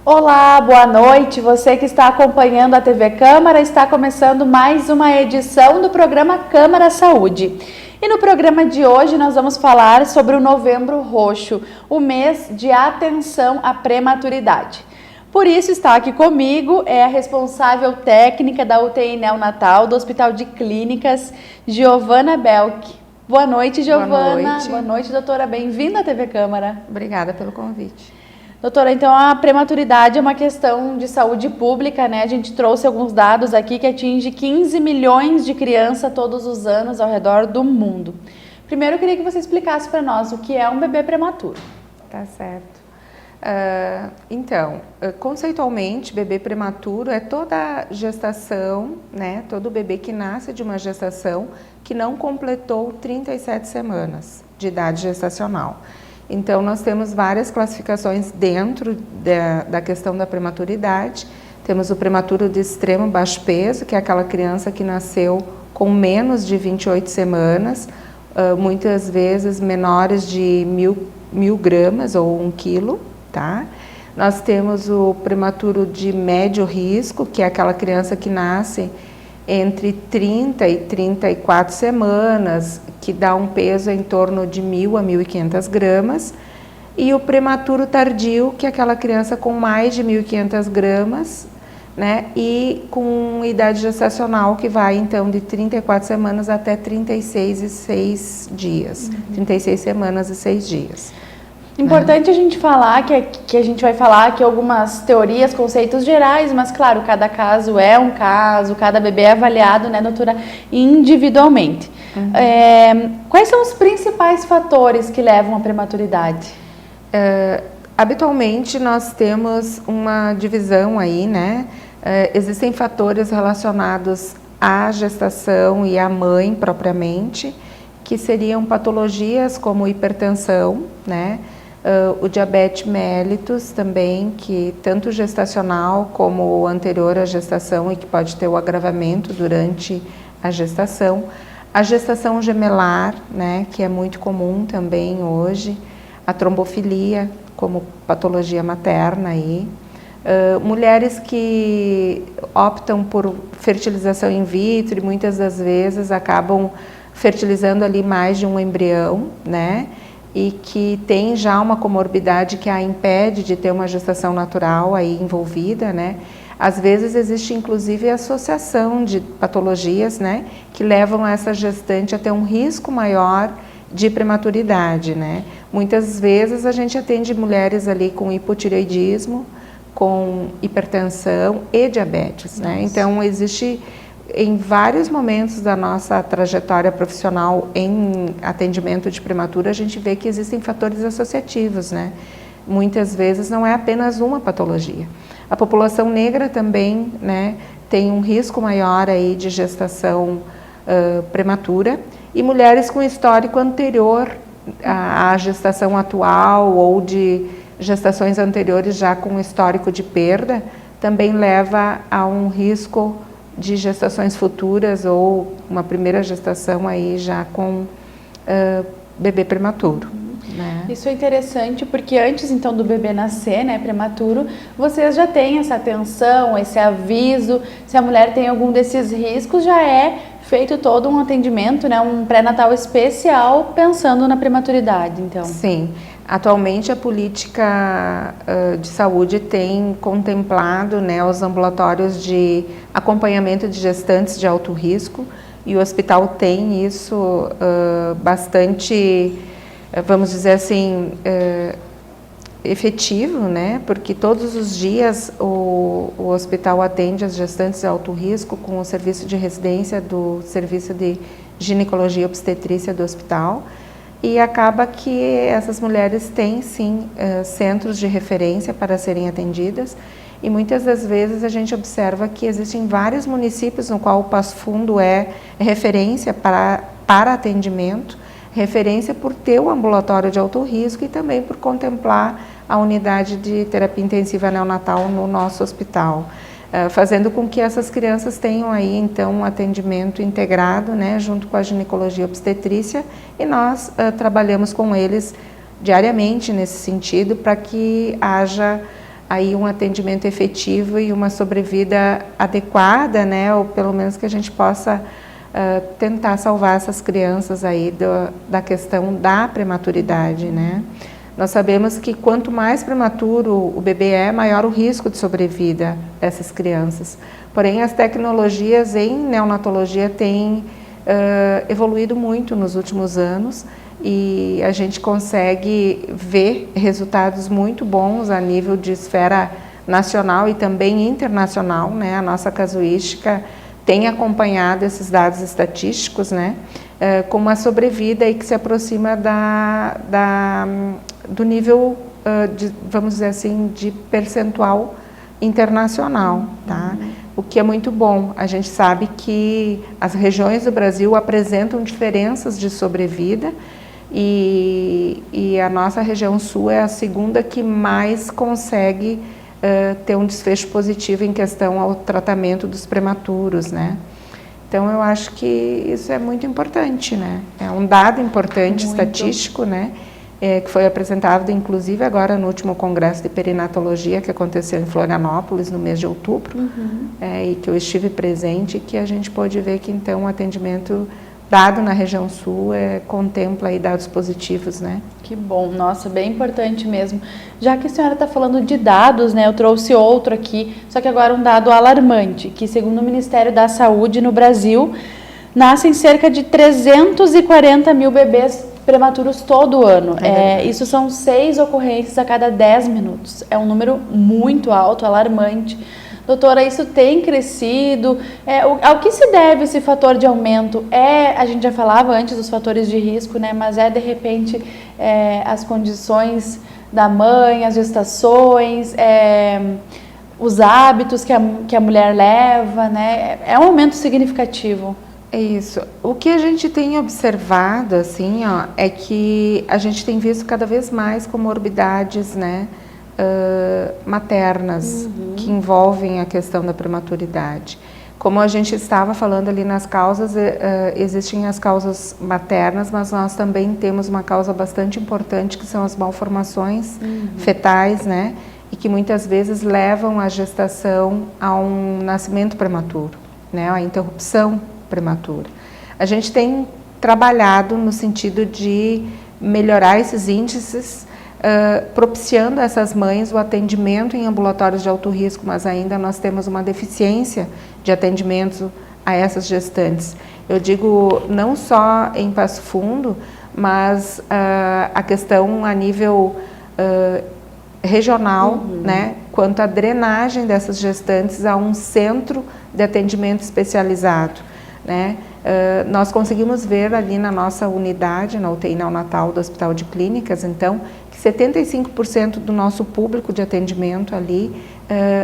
Olá, boa noite. Você que está acompanhando a TV Câmara, está começando mais uma edição do programa Câmara Saúde. E no programa de hoje nós vamos falar sobre o Novembro Roxo, o mês de atenção à prematuridade. Por isso está aqui comigo a responsável técnica da UTI Neonatal do Hospital de Clínicas, Giovana Belk. Boa noite, Giovana. Boa noite, doutora. Bem-vinda à TV Câmara. Obrigada pelo convite. Doutora, então a prematuridade é uma questão de saúde pública, né? A gente trouxe alguns dados aqui que atinge 15 milhões de crianças todos os anos ao redor do mundo. Primeiro, eu queria que você explicasse para nós o que é um bebê prematuro. Tá certo. Conceitualmente, bebê prematuro é toda gestação, né? Todo bebê que nasce de uma gestação que não completou 37 semanas de idade gestacional. Então, nós temos várias classificações dentro da questão da prematuridade. Temos o prematuro de extremo baixo peso, que é aquela criança que nasceu com menos de 28 semanas, muitas vezes menores de 1.000 gramas ou 1 quilo, tá? Nós temos o prematuro de médio risco, que é aquela criança que nasce entre 30 e 34 semanas, que dá um peso em torno de 1.000 a 1.500 gramas, e o prematuro tardio, que é aquela criança com mais de 1.500 gramas, né, e com idade gestacional que vai então de 34 semanas até 36 e 6 dias, 36 semanas e 6 dias. Importante a gente falar que a gente vai falar aqui algumas teorias, conceitos gerais, mas claro, cada caso é um caso, cada bebê é avaliado, né, doutora, individualmente. Quais são os principais fatores que levam à prematuridade? Habitualmente nós temos uma divisão aí, né? Existem fatores relacionados à gestação e à mãe propriamente, que seriam patologias como hipertensão, né? O diabetes mellitus também, que tanto gestacional como anterior à gestação e que pode ter o agravamento durante a gestação gemelar, né, que é muito comum também hoje, a trombofilia como patologia materna aí, mulheres que optam por fertilização in vitro e muitas das vezes acabam fertilizando ali mais de um embrião, né, e que tem já uma comorbidade que a impede de ter uma gestação natural aí envolvida, né? Às vezes existe inclusive associação de patologias, né, que levam essa gestante a ter um risco maior de prematuridade, né? Muitas vezes a gente atende mulheres ali com hipotireoidismo, com hipertensão e diabetes, né? Então existe em vários momentos da nossa trajetória profissional em atendimento de prematura, a gente vê que existem fatores associativos, né? Muitas vezes não é apenas uma patologia. A população negra também, né, tem um risco maior aí de gestação prematura, e mulheres com histórico anterior à gestação atual ou de gestações anteriores já com histórico de perda, também leva a um risco de gestações futuras ou uma primeira gestação aí já com bebê prematuro. Né? Isso é interessante porque antes então do bebê nascer, né, prematuro, vocês já têm essa atenção, esse aviso, se a mulher tem algum desses riscos, já é feito todo um atendimento, né, um pré-natal especial pensando na prematuridade, então. Sim. Atualmente a política de saúde tem contemplado, né, os ambulatórios de acompanhamento de gestantes de alto risco, e o hospital tem isso bastante, vamos dizer assim, efetivo, né, porque todos os dias o hospital atende as gestantes de alto risco com o serviço de residência do serviço de ginecologia e obstetrícia do hospital. E acaba que essas mulheres têm, sim, centros de referência para serem atendidas, e muitas das vezes a gente observa que existem vários municípios no qual o Passo Fundo é referência para atendimento, referência por ter o ambulatório de alto risco e também por contemplar a unidade de terapia intensiva neonatal no nosso hospital. Fazendo com que essas crianças tenham aí então um atendimento integrado, né, junto com a ginecologia obstetrícia, e nós trabalhamos com eles diariamente nesse sentido para que haja aí um atendimento efetivo e uma sobrevida adequada, né, ou pelo menos que a gente possa tentar salvar essas crianças aí da questão da prematuridade, né. Nós sabemos que quanto mais prematuro o bebê é, maior o risco de sobrevida dessas crianças. Porém, as tecnologias em neonatologia têm evoluído muito nos últimos anos e a gente consegue ver resultados muito bons a nível de esfera nacional e também internacional, né? A nossa casuística tem acompanhado esses dados estatísticos, né? Com uma sobrevida aí que se aproxima do nível, vamos dizer assim, de percentual internacional, tá? O que é muito bom. A gente sabe que as regiões do Brasil apresentam diferenças de sobrevida e a nossa região sul é a segunda que mais consegue ter um desfecho positivo em questão ao tratamento dos prematuros, né? Então, eu acho que isso é muito importante, né? É um dado importante, estatístico, né? Que foi apresentado, inclusive, agora no último congresso de perinatologia que aconteceu em Florianópolis, no mês de outubro, e que eu estive presente, que a gente pôde ver que, então, o atendimento dado na região sul contempla aí dados positivos, né? Que bom, nossa, bem importante mesmo. Já que a senhora está falando de dados, né, eu trouxe outro aqui, só que agora um dado alarmante, que segundo o Ministério da Saúde no Brasil, nascem cerca de 340 mil bebês prematuros todo ano. Isso são 6 ocorrências a cada 10 minutos. É um número muito alto, alarmante. Doutora, isso tem crescido? Ao que se deve esse fator de aumento? A gente já falava antes dos fatores de risco, né? Mas de repente as condições da mãe, as gestações, os hábitos que a mulher leva, né? É um aumento significativo. É isso. O que a gente tem observado, assim, ó, é que a gente tem visto cada vez mais comorbidades, né, maternas, que envolvem a questão da prematuridade. Como a gente estava falando ali nas causas, existem as causas maternas, mas nós também temos uma causa bastante importante, que são as malformações fetais, né, e que muitas vezes levam a gestação a um nascimento prematuro, né, a interrupção prematura. A gente tem trabalhado no sentido de melhorar esses índices, propiciando a essas mães o atendimento em ambulatórios de alto risco, mas ainda nós temos uma deficiência de atendimento a essas gestantes. Eu digo não só em Passo Fundo, mas a questão a nível regional, né, quanto à drenagem dessas gestantes a um centro de atendimento especializado. Né? Nós conseguimos ver ali na nossa unidade, na UTI neonatal do Hospital de Clínicas, então, que 75% do nosso público de atendimento ali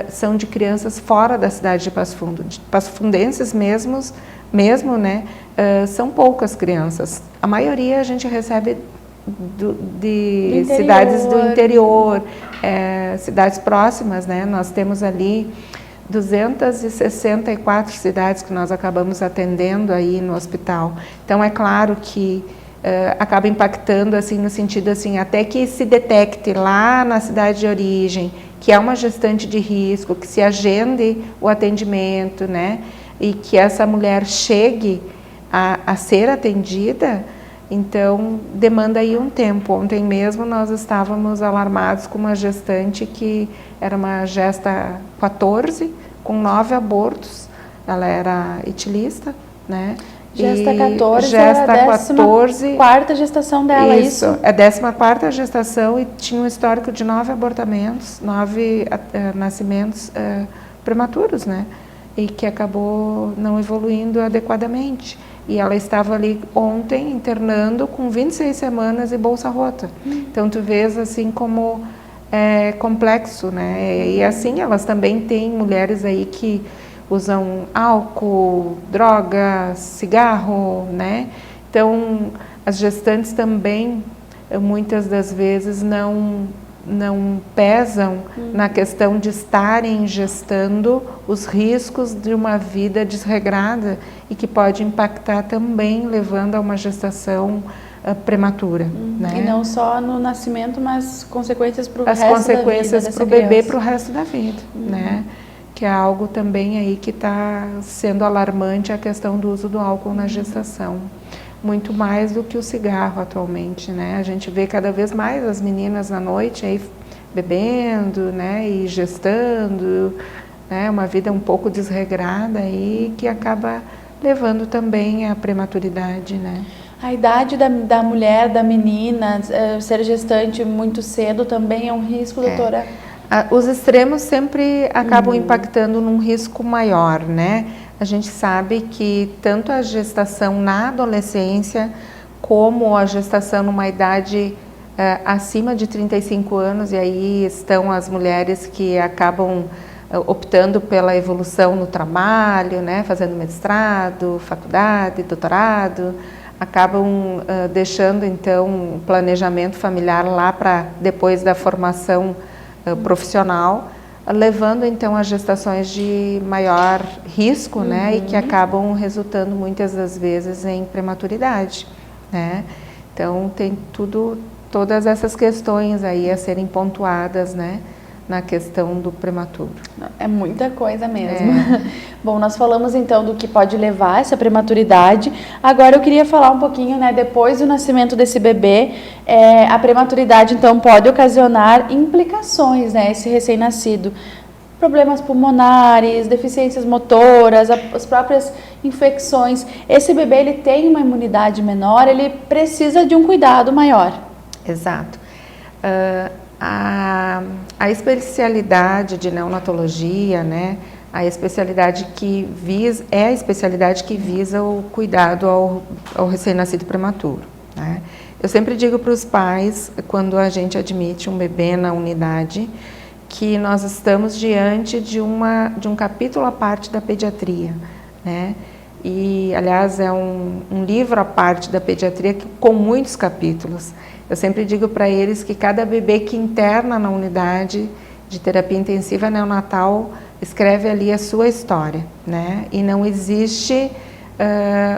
são de crianças fora da cidade de Passo Fundo, de passofundenses mesmo, né? São poucas crianças. A maioria a gente recebe de cidades do interior, cidades próximas, né? Nós temos ali 264 cidades que nós acabamos atendendo aí no hospital. Então, é claro que acaba impactando, assim, no sentido, assim, até que se detecte lá na cidade de origem que é uma gestante de risco, que se agende o atendimento, né? E que essa mulher chegue a ser atendida, então demanda aí um tempo. Ontem mesmo nós estávamos alarmados com uma gestante que era uma gesta 14, com 9 abortos, ela era etilista, né? Gesta 14, gesta é a 14, 14ª gestação dela, isso? É a 14ª gestação e tinha um histórico de 9 abortamentos, 9 nascimentos prematuros, né? E que acabou não evoluindo adequadamente. E ela estava ali ontem internando com 26 semanas e bolsa rota. Então tu vês assim como é complexo, né? E assim elas também têm mulheres aí que usam álcool, droga, cigarro, né? Então as gestantes também muitas das vezes não pesam na questão de estarem gestando os riscos de uma vida desregrada e que pode impactar também, levando a uma gestação prematura. Né? E não só no nascimento, mas consequências para o resto da vida. As consequências para o bebê para o resto da vida. Né? Que é algo também aí que está sendo alarmante, a questão do uso do álcool na gestação. Muito mais do que o cigarro atualmente, né? A gente vê cada vez mais as meninas na noite aí bebendo, né? E gestando, né? Uma vida um pouco desregrada aí que acaba levando também à prematuridade, né? A idade da mulher, da menina, ser gestante muito cedo também é um risco, doutora? Os extremos sempre acabam impactando num risco maior, né? A gente sabe que tanto a gestação na adolescência, como a gestação numa idade acima de 35 anos, e aí estão as mulheres que acabam optando pela evolução no trabalho, né? Fazendo mestrado, faculdade, doutorado, acabam deixando então o planejamento familiar lá para depois da formação profissional, levando então a gestações de maior risco, né, e que acabam resultando muitas das vezes em prematuridade, né? Então tem todas essas questões aí a serem pontuadas, né, na questão do prematuro. É muita coisa mesmo. Bom, nós falamos então do que pode levar a essa prematuridade. Agora eu queria falar um pouquinho, né, depois do nascimento desse bebê, a prematuridade então pode ocasionar implicações, né, esse recém-nascido. Problemas pulmonares, deficiências motoras, as próprias infecções. Esse bebê, ele tem uma imunidade menor, ele precisa de um cuidado maior. Exato. A especialidade de neonatologia, né, a especialidade que visa o cuidado ao recém-nascido prematuro, né? Eu sempre digo para os pais, quando a gente admite um bebê na unidade, que nós estamos diante de um capítulo à parte da pediatria, né? E, aliás, é um livro à parte da pediatria com muitos capítulos. Eu sempre digo para eles que cada bebê que interna na unidade de terapia intensiva neonatal escreve ali a sua história, né? E não existe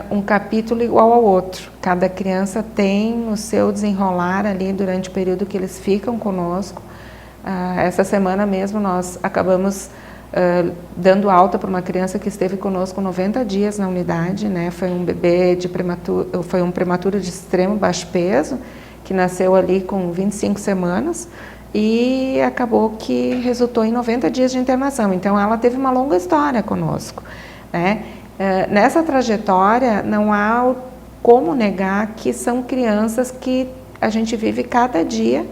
um capítulo igual ao outro. Cada criança tem o seu desenrolar ali durante o período que eles ficam conosco. Essa semana mesmo nós acabamos dando alta para uma criança que esteve conosco 90 dias na unidade, né? Foi um bebê foi um prematuro de extremo baixo peso, que nasceu ali com 25 semanas e acabou que resultou em 90 dias de internação. Então, ela teve uma longa história conosco, né? Nessa trajetória, não há como negar que são crianças que a gente vive cada dia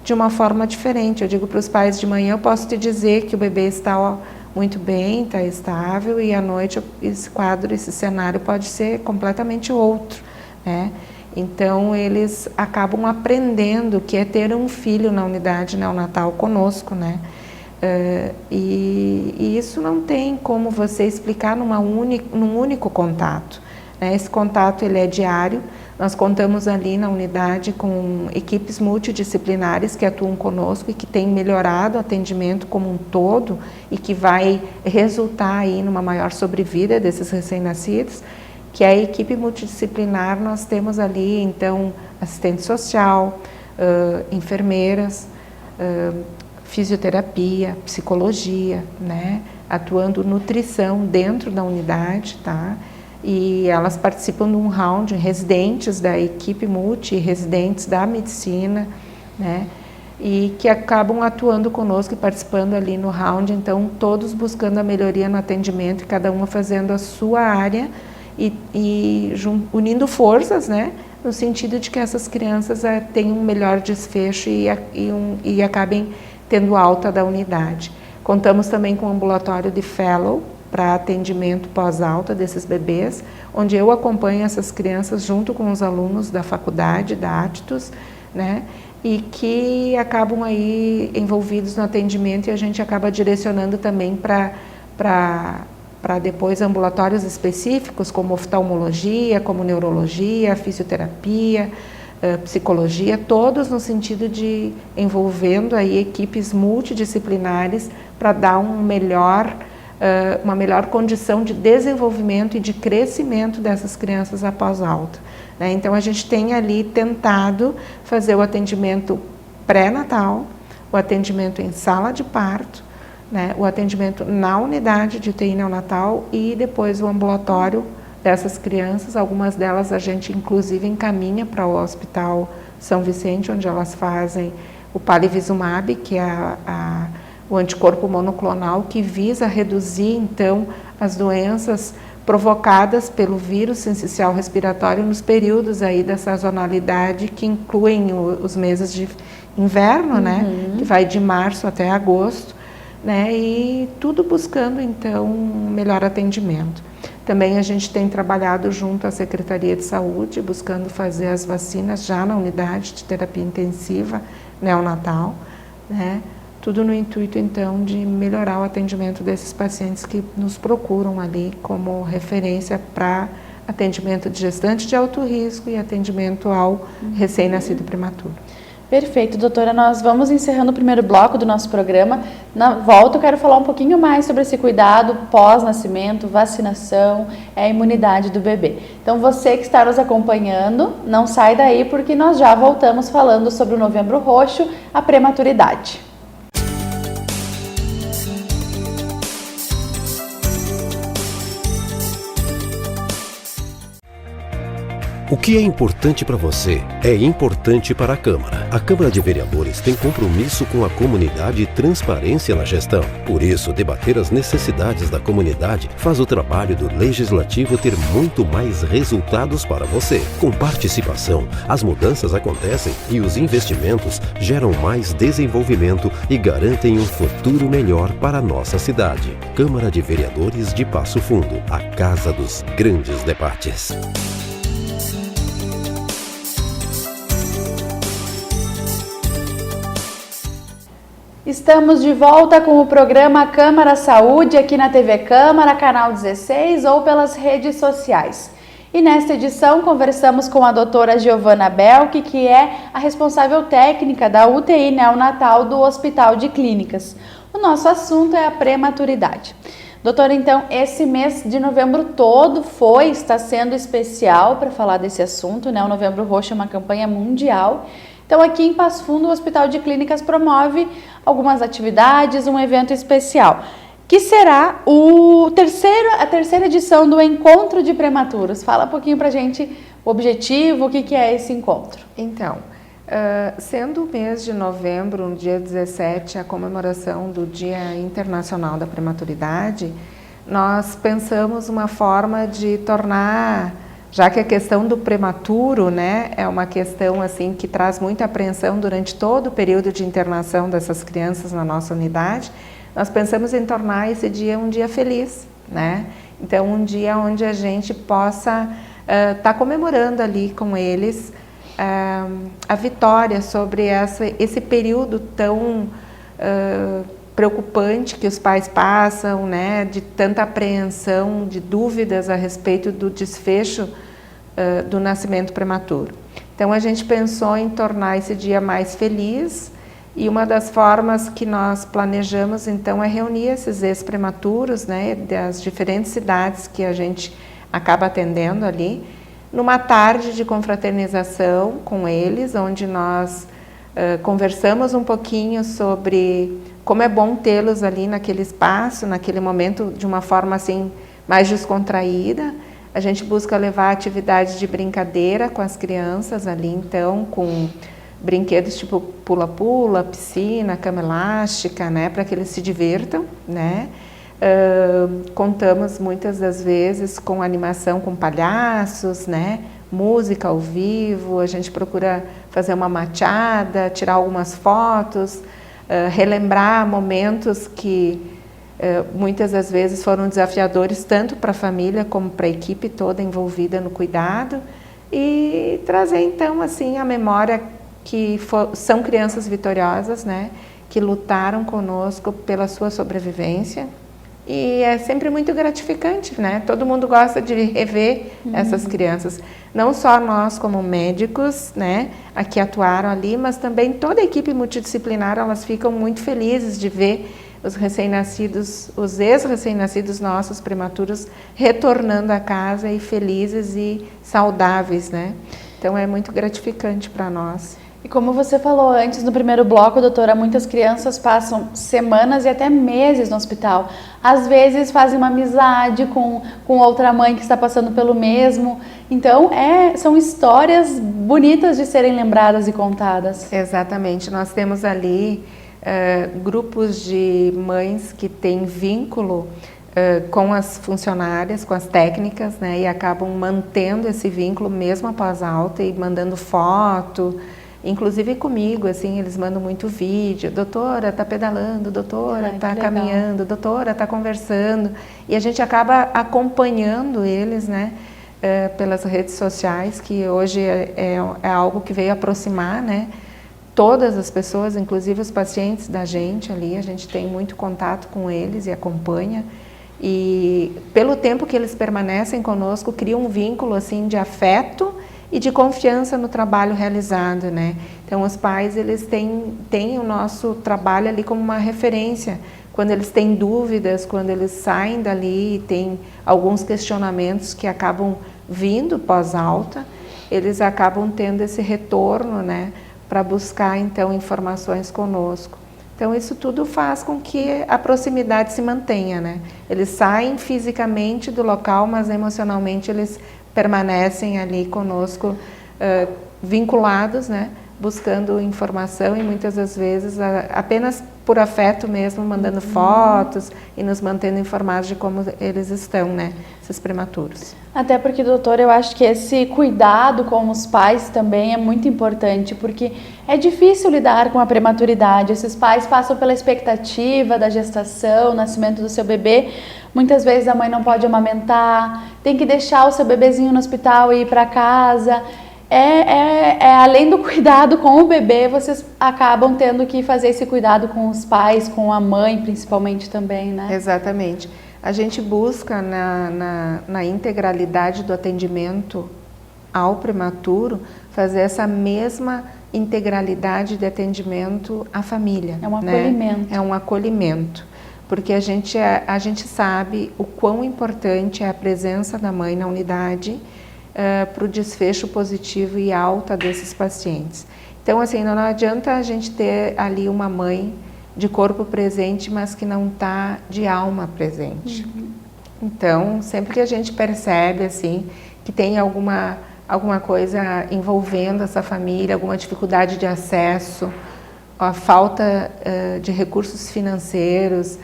de uma forma diferente. Eu digo para os pais, de manhã eu posso te dizer que o bebê está muito bem, está estável, e à noite esse quadro, esse cenário pode ser completamente outro, né? Então, eles acabam aprendendo o que é ter um filho na unidade neonatal conosco, né? E isso não tem como você explicar num único contato, né? Esse contato, ele é diário. Nós contamos ali na unidade com equipes multidisciplinares que atuam conosco e que têm melhorado o atendimento como um todo e que vai resultar aí numa maior sobrevida desses recém-nascidos. Que é a equipe multidisciplinar, nós temos ali, então, assistente social, enfermeiras, fisioterapia, psicologia, né? Atuando nutrição dentro da unidade, tá? E elas participam de um round, residentes da equipe multi, residentes da medicina, né? E que acabam atuando conosco e participando ali no round, então, todos buscando a melhoria no atendimento e cada uma fazendo a sua área, unindo forças, né, no sentido de que essas crianças tenham um melhor desfecho e acabem tendo alta da unidade. Contamos também com um ambulatório de fellow para atendimento pós-alta desses bebês, onde eu acompanho essas crianças junto com os alunos da faculdade, da Aptus, né, e que acabam aí envolvidos no atendimento, e a gente acaba direcionando também para depois ambulatórios específicos, como oftalmologia, como neurologia, fisioterapia, psicologia, todos no sentido de envolvendo aí equipes multidisciplinares para dar uma melhor condição de desenvolvimento e de crescimento dessas crianças após alta, né? Então a gente tem ali tentado fazer o atendimento pré-natal, o atendimento em sala de parto, né? O atendimento na unidade de UTI neonatal e depois o ambulatório dessas crianças. Algumas delas a gente inclusive encaminha para o Hospital São Vicente, onde elas fazem o palivizumab, que é o anticorpo monoclonal que visa reduzir então as doenças provocadas pelo vírus sincicial respiratório nos períodos aí da sazonalidade, que incluem os meses de inverno, né, que vai de março até agosto, né, e tudo buscando então um melhor atendimento. Também a gente tem trabalhado junto à Secretaria de Saúde, buscando fazer as vacinas já na unidade de terapia intensiva neonatal, né? Tudo no intuito, então, de melhorar o atendimento desses pacientes que nos procuram ali como referência para atendimento de gestante de alto risco e atendimento ao recém-nascido prematuro. Perfeito, doutora. Nós vamos encerrando o primeiro bloco do nosso programa. Na volta eu quero falar um pouquinho mais sobre esse cuidado pós-nascimento, vacinação, a imunidade do bebê. Então você que está nos acompanhando, não sai daí porque nós já voltamos falando sobre o Novembro Roxo, a prematuridade. O que é importante para você é importante para a Câmara. A Câmara de Vereadores tem compromisso com a comunidade e transparência na gestão. Por isso, debater as necessidades da comunidade faz o trabalho do Legislativo ter muito mais resultados para você. Com participação, as mudanças acontecem e os investimentos geram mais desenvolvimento e garantem um futuro melhor para a nossa cidade. Câmara de Vereadores de Passo Fundo, a casa dos grandes debates. Estamos de volta com o programa Câmara Saúde aqui na TV Câmara, canal 16 ou pelas redes sociais. E nesta edição conversamos com a doutora Giovana Belk, que é a responsável técnica da UTI neonatal do Hospital de Clínicas. O nosso assunto é a prematuridade. Doutora, então, esse mês de novembro todo está sendo especial para falar desse assunto, né? O Novembro Roxo é uma campanha mundial. Então, aqui em Passo Fundo, o Hospital de Clínicas promove algumas atividades, um evento especial, que será a terceira edição do Encontro de Prematuros. Fala um pouquinho pra gente o objetivo, o que é esse encontro. Então, sendo o mês de novembro, no dia 17, a comemoração do Dia Internacional da Prematuridade, nós pensamos uma forma de tornar, já que a questão do prematuro, né, é uma questão assim que traz muita apreensão durante todo o período de internação dessas crianças na nossa unidade, nós pensamos em tornar esse dia um dia feliz, né? Então, um dia onde a gente possa estar comemorando ali com eles a vitória sobre esse período tão preocupante que os pais passam, né, de tanta apreensão, de dúvidas a respeito do desfecho do nascimento prematuro. Então a gente pensou em tornar esse dia mais feliz e uma das formas que nós planejamos então é reunir esses ex-prematuros, né, das diferentes cidades que a gente acaba atendendo ali, numa tarde de confraternização com eles, onde nós conversamos um pouquinho sobre como é bom tê-los ali naquele espaço, naquele momento, de uma forma assim mais descontraída. A gente busca levar atividades de brincadeira com as crianças ali, então, com brinquedos tipo pula-pula, piscina, cama elástica, né, para que eles se divirtam, né. Contamos muitas das vezes com animação com palhaços, né, música ao vivo, a gente procura fazer uma machada, tirar algumas fotos, relembrar momentos que muitas das vezes foram desafiadores tanto para a família como para a equipe toda envolvida no cuidado e trazer então assim a memória que são crianças vitoriosas, né, que lutaram conosco pela sua sobrevivência, E é sempre muito gratificante, né? Todo mundo gosta de rever essas crianças. Não só nós como médicos, né, que atuaram ali, mas também toda a equipe multidisciplinar, elas ficam muito felizes de ver os recém-nascidos, os ex-recém-nascidos nossos prematuros retornando à casa e felizes e saudáveis, né? Então é muito gratificante para nós. E como você falou antes no primeiro bloco, doutora, muitas crianças passam semanas e até meses no hospital. Às vezes fazem uma amizade com outra mãe que está passando pelo mesmo. Então, são histórias bonitas de serem lembradas e contadas. Exatamente. Nós temos ali grupos de mães que têm vínculo com as funcionárias, com as técnicas, né? E acabam mantendo esse vínculo mesmo após alta e mandando foto. Inclusive comigo, assim, eles mandam muito vídeo, doutora, tá pedalando, doutora, tá caminhando, doutora, tá conversando. E a gente acaba acompanhando eles, né, pelas redes sociais, que hoje é algo que veio aproximar, né, todas as pessoas, inclusive os pacientes da gente ali, a gente tem muito contato com eles e acompanha. E pelo tempo que eles permanecem conosco, cria um vínculo, assim, de afeto e de confiança no trabalho realizado, né? Então, os pais, eles têm o nosso trabalho ali como uma referência. Quando eles têm dúvidas, quando eles saem dali e têm alguns questionamentos que acabam vindo pós-alta, eles acabam tendo esse retorno, né? Para buscar, então, informações conosco. Então, isso tudo faz com que a proximidade se mantenha, né? Eles saem fisicamente do local, mas emocionalmente eles permanecem ali conosco, vinculados, né, buscando informação e muitas das vezes apenas por afeto mesmo, mandando fotos e nos mantendo informados de como eles estão, né, esses prematuros. Até porque, doutora, eu acho que esse cuidado com os pais também é muito importante, porque é difícil lidar com a prematuridade. Esses pais passam pela expectativa da gestação, nascimento do seu bebê. Muitas vezes a mãe não pode amamentar, tem que deixar o seu bebezinho no hospital e ir para casa. Além do cuidado com o bebê, vocês acabam tendo que fazer esse cuidado com os pais, com a mãe principalmente também, né? Exatamente. A gente busca na integralidade do atendimento ao prematuro fazer essa mesma integralidade de atendimento à família. É um acolhimento. É um acolhimento. Porque a gente sabe o quão importante é a presença da mãe na unidade para o desfecho positivo e alta desses pacientes. Então, assim, não adianta a gente ter ali uma mãe de corpo presente, mas que não está de alma presente. Então, sempre que a gente percebe, assim, que tem alguma coisa envolvendo essa família, alguma dificuldade de acesso, a falta de recursos financeiros,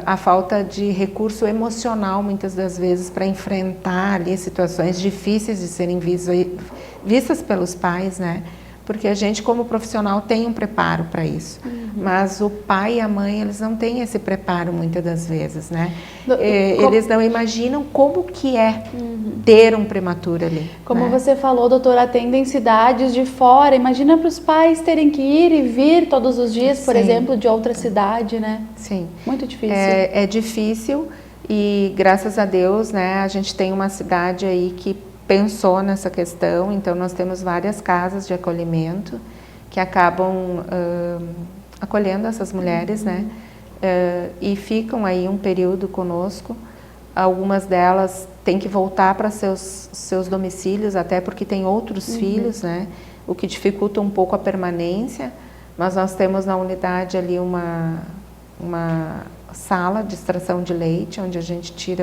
a falta de recurso emocional, muitas das vezes, para enfrentar ali situações difíceis de serem vistas pelos pais, né? Porque a gente, como profissional, tem um preparo para isso. Mas o pai e a mãe, eles não têm esse preparo, muitas das vezes, né? Eles não imaginam como que é ter um prematuro ali. Como você falou, doutora, atendem cidades de fora. Imagina para os pais terem que ir e vir todos os dias, por exemplo, de outra cidade, né? Sim. Muito difícil. É difícil e, graças a Deus, né, a gente tem uma cidade aí que pensou nessa questão, então nós temos várias casas de acolhimento que acabam acolhendo essas mulheres, né? E ficam aí um período conosco. Algumas delas têm que voltar para seus domicílios, até porque tem outros filhos, né? O que dificulta um pouco a permanência, mas nós temos na unidade ali uma sala de extração de leite, onde a gente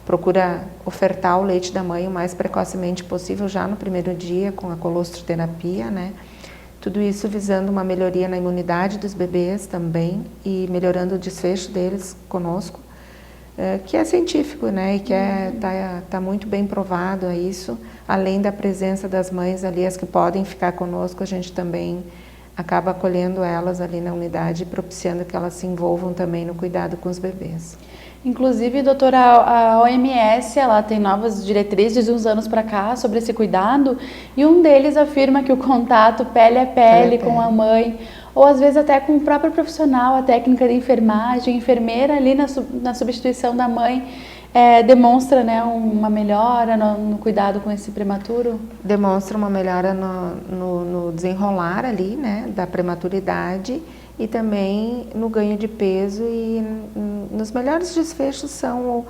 procura ofertar o leite da mãe o mais precocemente possível, já no primeiro dia, com a colostroterapia, né? Tudo isso visando uma melhoria na imunidade dos bebês também e melhorando o desfecho deles conosco, que é científico, né? E que tá muito bem provado a isso. Além da presença das mães ali, as que podem ficar conosco, a gente também acaba acolhendo elas ali na unidade e propiciando que elas se envolvam também no cuidado com os bebês. Inclusive, doutora, a OMS ela tem novas diretrizes de uns anos para cá sobre esse cuidado e um deles afirma que o contato pele a pele com a mãe ou às vezes até com o próprio profissional, a técnica de enfermagem, enfermeira ali na substituição da mãe, demonstra, né, uma melhora no cuidado com esse prematuro? Demonstra uma melhora no desenrolar ali, né, da prematuridade, e também no ganho de peso, e nos melhores desfechos são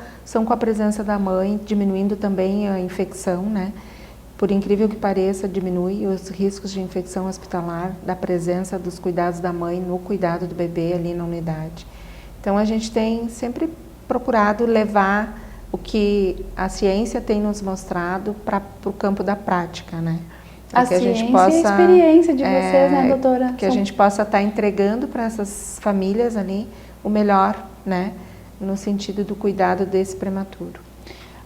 com a presença da mãe, diminuindo também a infecção, né? Por incrível que pareça, diminui os riscos de infecção hospitalar da presença dos cuidados da mãe no cuidado do bebê ali na unidade. Então a gente tem sempre procurado levar o que a ciência tem nos mostrado para o campo da prática, né? A ciência e a experiência de vocês, né, doutora? Que a gente possa estar entregando para essas famílias ali o melhor, né, no sentido do cuidado desse prematuro.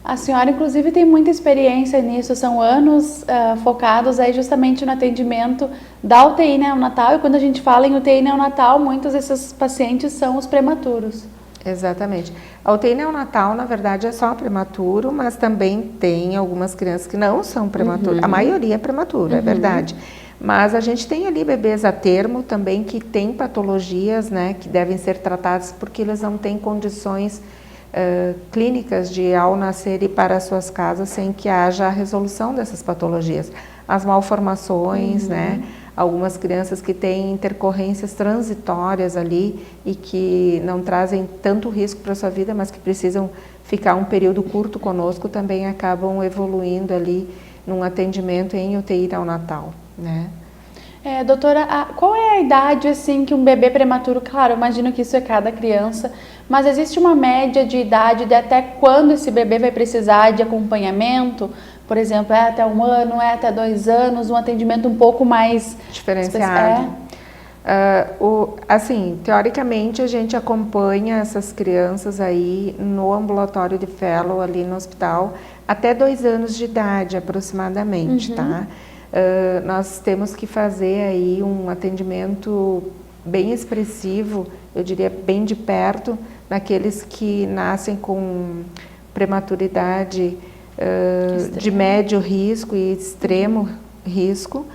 A senhora, inclusive, tem muita experiência nisso, são anos focados aí justamente no atendimento da UTI neonatal, e quando a gente fala em UTI neonatal, muitos desses pacientes são os prematuros. Exatamente. A UTI neonatal, na verdade, é só prematuro, mas também tem algumas crianças que não são prematuras. A maioria é prematuro, é verdade. Mas a gente tem ali bebês a termo também que têm patologias, né, que devem ser tratadas porque eles não têm condições clínicas de, ao nascer, ir para as suas casas sem que haja a resolução dessas patologias. As malformações, né? Algumas crianças que têm intercorrências transitórias ali e que não trazem tanto risco para a sua vida, mas que precisam ficar um período curto conosco, também acabam evoluindo ali num atendimento em UTI neonatal, né? Doutora, qual é a idade assim que um bebê prematuro, claro, eu imagino que isso é cada criança, mas existe uma média de idade de até quando esse bebê vai precisar de acompanhamento? Por exemplo, até 1 ano, até 2 anos, um atendimento um pouco mais diferenciado. Assim, teoricamente a gente acompanha essas crianças aí no ambulatório de fellow ali no hospital até 2 anos de idade aproximadamente, tá? Nós temos que fazer aí um atendimento bem expressivo, eu diria bem de perto, naqueles que nascem com prematuridade de médio risco e extremo risco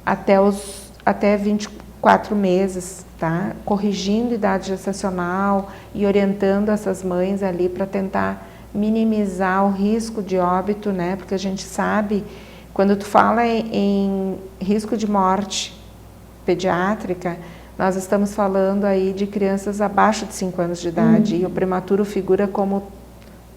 até 24 meses, tá? Corrigindo idade gestacional e orientando essas mães ali para tentar minimizar o risco de óbito, né? Porque a gente sabe, quando tu fala em risco de morte pediátrica, nós estamos falando aí de crianças abaixo de 5 anos de idade, e o prematuro figura como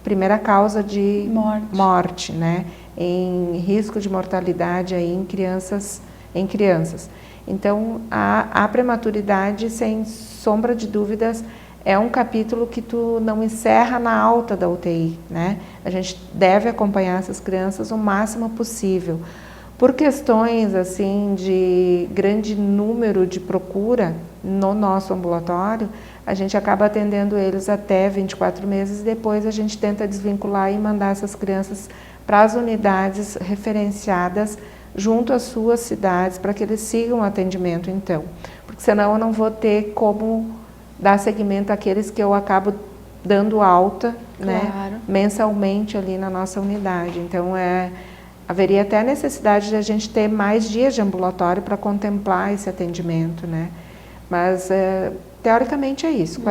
primeira causa de morte, né? Em risco de mortalidade aí em crianças. Então, a prematuridade, sem sombra de dúvidas, é um capítulo que tu não encerra na alta da UTI, né? A gente deve acompanhar essas crianças o máximo possível. Por questões assim de grande número de procura no nosso ambulatório, a gente acaba atendendo eles até 24 meses e depois a gente tenta desvincular e mandar essas crianças para as unidades referenciadas junto às suas cidades para que eles sigam o atendimento então. Porque senão eu não vou ter como dar seguimento àqueles que eu acabo dando alta, né, mensalmente ali na nossa unidade. Então haveria até a necessidade de a gente ter mais dias de ambulatório para contemplar esse atendimento, né? Mas teoricamente é isso,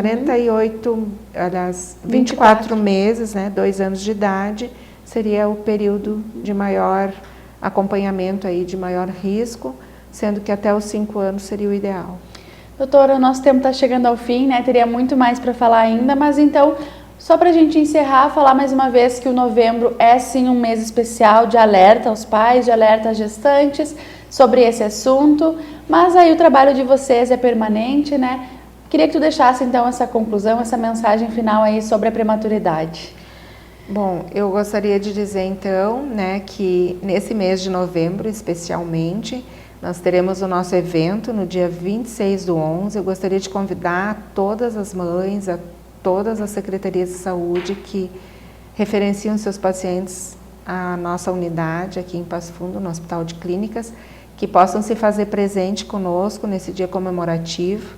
24 meses, né, 2 anos de idade, seria o período de maior acompanhamento aí, de maior risco, sendo que até os 5 anos seria o ideal. Doutora, o nosso tempo está chegando ao fim, né? Teria muito mais para falar ainda, mas então, só para a gente encerrar, falar mais uma vez que o novembro é sim um mês especial de alerta aos pais, de alerta às gestantes sobre esse assunto, mas aí o trabalho de vocês é permanente, né? Queria que tu deixasse então essa conclusão, essa mensagem final aí sobre a prematuridade. Bom, eu gostaria de dizer então, né, que nesse mês de novembro especialmente, nós teremos o nosso evento no dia 26/11. Eu gostaria de convidar todas as mães, a todas as secretarias de saúde que referenciam seus pacientes à nossa unidade aqui em Passo Fundo, no Hospital de Clínicas, que possam se fazer presente conosco nesse dia comemorativo,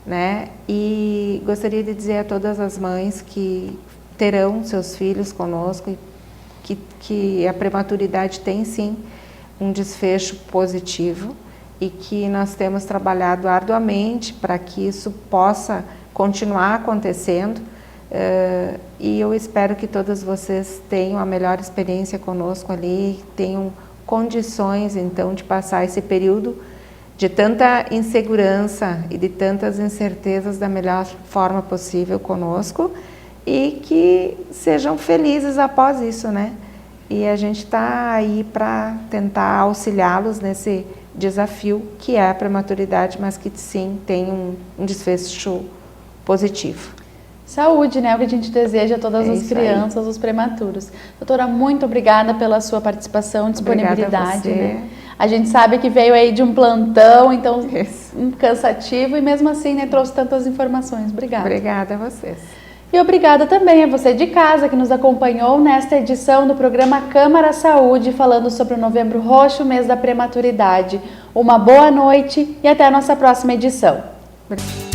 né? E gostaria de dizer a todas as mães que terão seus filhos conosco que a prematuridade tem sim um desfecho positivo e que nós temos trabalhado arduamente para que isso possa continuar acontecendo. E eu espero que todas vocês tenham a melhor experiência conosco ali, tenham condições então de passar esse período de tanta insegurança e de tantas incertezas da melhor forma possível conosco e que sejam felizes após isso, né? E a gente está aí para tentar auxiliá-los nesse desafio que é a prematuridade, mas que sim tem um desfecho positivo. Saúde, né? O que a gente deseja a todas as crianças, os prematuros. Doutora, muito obrigada pela sua participação, disponibilidade. Né? A gente sabe que veio aí de um plantão, então cansativo, e mesmo assim, né, trouxe tantas informações. Obrigada. Obrigada a vocês. E obrigada também a você de casa que nos acompanhou nesta edição do programa Câmara Saúde, falando sobre o Novembro Roxo, mês da prematuridade. Uma boa noite e até a nossa próxima edição. Obrigada.